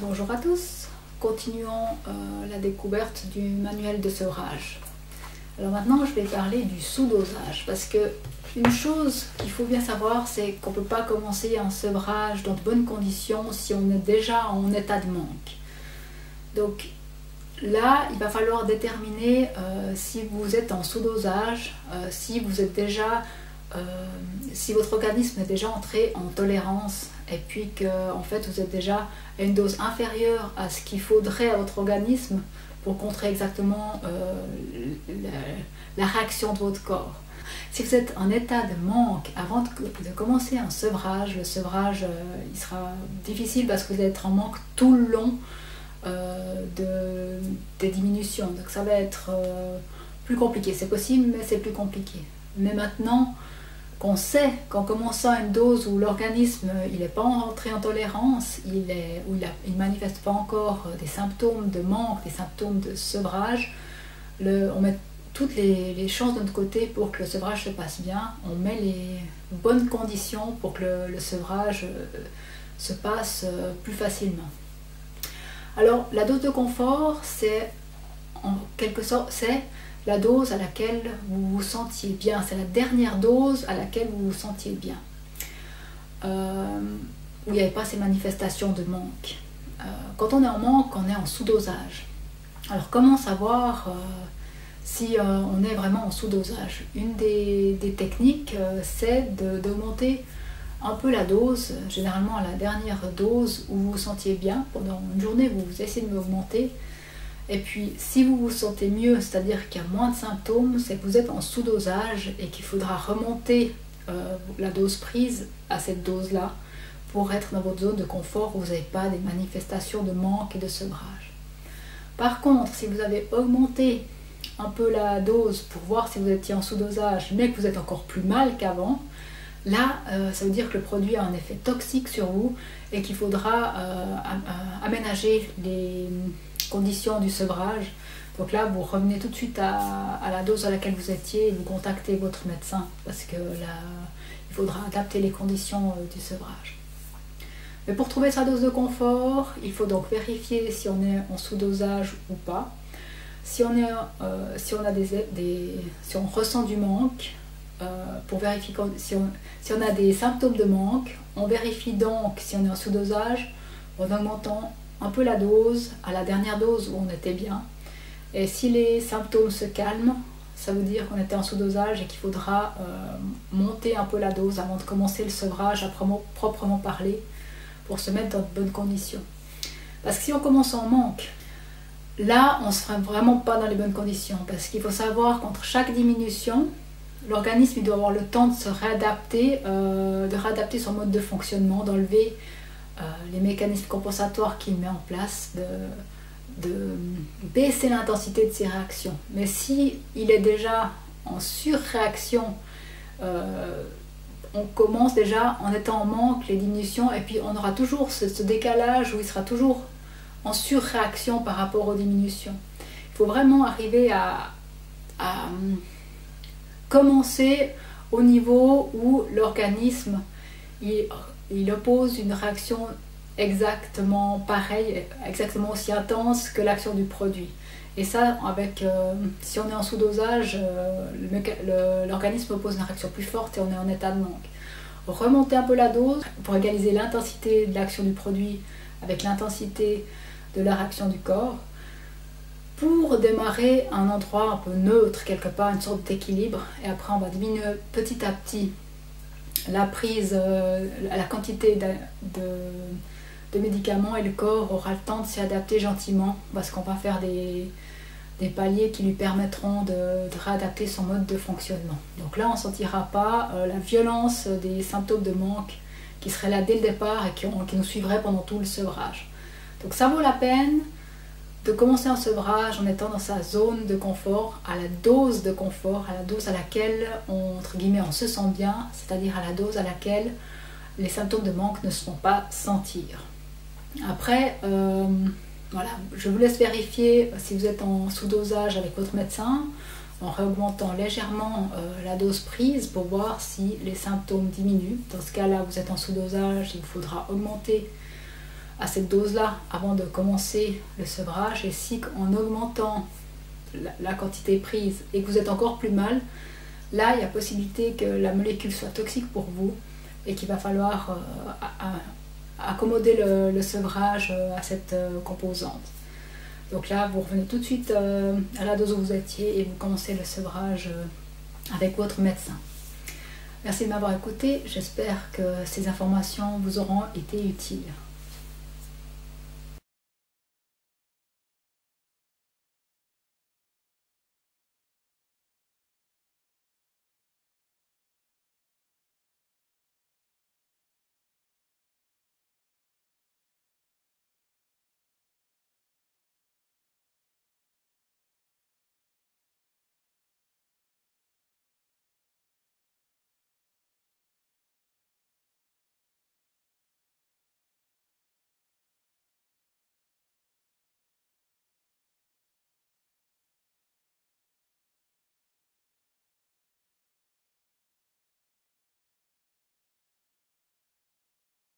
Bonjour à tous, continuons la découverte du manuel de sevrage. Alors maintenant je vais parler du sous-dosage parce que une chose qu'il faut bien savoir, c'est qu'on ne peut pas commencer un sevrage dans de bonnes conditions si on est déjà en état de manque. Donc là, il va falloir déterminer si vous êtes en sous-dosage, si vous êtes déjà, si votre organisme est déjà entré en tolérance et puis que en fait vous êtes déjà à une dose inférieure à ce qu'il faudrait à votre organisme pour contrer exactement la réaction de votre corps. Si vous êtes en état de manque avant de commencer un sevrage, le sevrage il sera difficile parce que vous allez être en manque tout le long des diminutions. Donc ça va être plus compliqué. C'est possible, mais c'est plus compliqué. Mais maintenant qu'on sait qu'en commençant une dose où l'organisme n'est pas entré en tolérance, il ne manifeste pas encore des symptômes de manque, des symptômes de sevrage, on met toutes les chances de notre côté pour que le sevrage se passe bien. On met les bonnes conditions pour que le sevrage se passe plus facilement. Alors, la dose de confort, c'est en quelque sorte, c'est la dose à laquelle vous vous sentiez bien. C'est la dernière dose à laquelle vous vous sentiez bien. Où il n'y avait pas ces manifestations de manque. Quand on est en manque, on est en sous-dosage. Alors, comment savoir si on est vraiment en sous-dosage? Une des techniques, c'est d'augmenter un peu la dose, généralement à la dernière dose où vous vous sentiez bien. Pendant une journée, vous essayez de l'augmenter. Et puis, si vous vous sentez mieux, c'est-à-dire qu'il y a moins de symptômes, c'est que vous êtes en sous-dosage et qu'il faudra remonter la dose prise à cette dose-là pour être dans votre zone de confort où vous n'avez pas des manifestations de manque et de sevrage. Par contre, si vous avez augmenté un peu la dose pour voir si vous étiez en sous-dosage, mais que vous êtes encore plus mal qu'avant, là, ça veut dire que le produit a un effet toxique sur vous et qu'il faudra aménager les conditions du sevrage. Donc là, vous revenez tout de suite à la dose à laquelle vous étiez et vous contactez votre médecin parce que là, il faudra adapter les conditions du sevrage. Mais pour trouver sa dose de confort, il faut donc vérifier si on est en sous-dosage ou pas. Si on ressent du manque, pour vérifier si on a des symptômes de manque, on vérifie donc si on est en sous-dosage en augmentant un peu la dose à la dernière dose où on était bien. Et si les symptômes se calment, ça veut dire qu'on était en sous-dosage et qu'il faudra monter un peu la dose avant de commencer le sevrage à proprement parler pour se mettre dans de bonnes conditions. Parce que si on commence en manque, là on ne sera vraiment pas dans les bonnes conditions parce qu'il faut savoir qu'entre chaque diminution, l'organisme doit avoir le temps de se réadapter, de réadapter son mode de fonctionnement, d'enlever les mécanismes compensatoires qu'il met en place, de baisser l'intensité de ses réactions. Mais si il est déjà en surréaction, on commence déjà en étant en manque les diminutions et puis on aura toujours ce décalage où il sera toujours en surréaction par rapport aux diminutions. Il faut vraiment arriver à commencer au niveau où l'organisme il oppose une réaction exactement pareille, exactement aussi intense que l'action du produit. Et ça, si on est en sous-dosage, l'organisme oppose une réaction plus forte et on est en état de manque. Remonter un peu la dose pour égaliser l'intensité de l'action du produit avec l'intensité de la réaction du corps, pour démarrer à un endroit un peu neutre quelque part, une sorte d'équilibre, et après on va diminuer petit à petit la prise, la quantité de médicaments et le corps aura le temps de s'y adapter gentiment parce qu'on va faire des paliers qui lui permettront de réadapter son mode de fonctionnement. Donc là on ne sentira pas la violence des symptômes de manque qui seraient là dès le départ et qui nous suivraient pendant tout le sevrage. Donc ça vaut la peine de commencer un sevrage en étant dans sa zone de confort, à la dose de confort, à la dose à laquelle entre guillemets, on se sent bien, c'est-à-dire à la dose à laquelle les symptômes de manque ne se font pas sentir. Après, voilà, je vous laisse vérifier si vous êtes en sous-dosage avec votre médecin en réaugmentant légèrement la dose prise pour voir si les symptômes diminuent. Dans ce cas-là, vous êtes en sous-dosage, il vous faudra augmenter à cette dose-là avant de commencer le sevrage. Et si en augmentant la quantité prise et que vous êtes encore plus mal, là il y a possibilité que la molécule soit toxique pour vous et qu'il va falloir accommoder le sevrage à cette composante. Donc là vous revenez tout de suite à la dose où vous étiez et vous commencez le sevrage avec votre médecin. Merci de m'avoir écouté, j'espère que ces informations vous auront été utiles.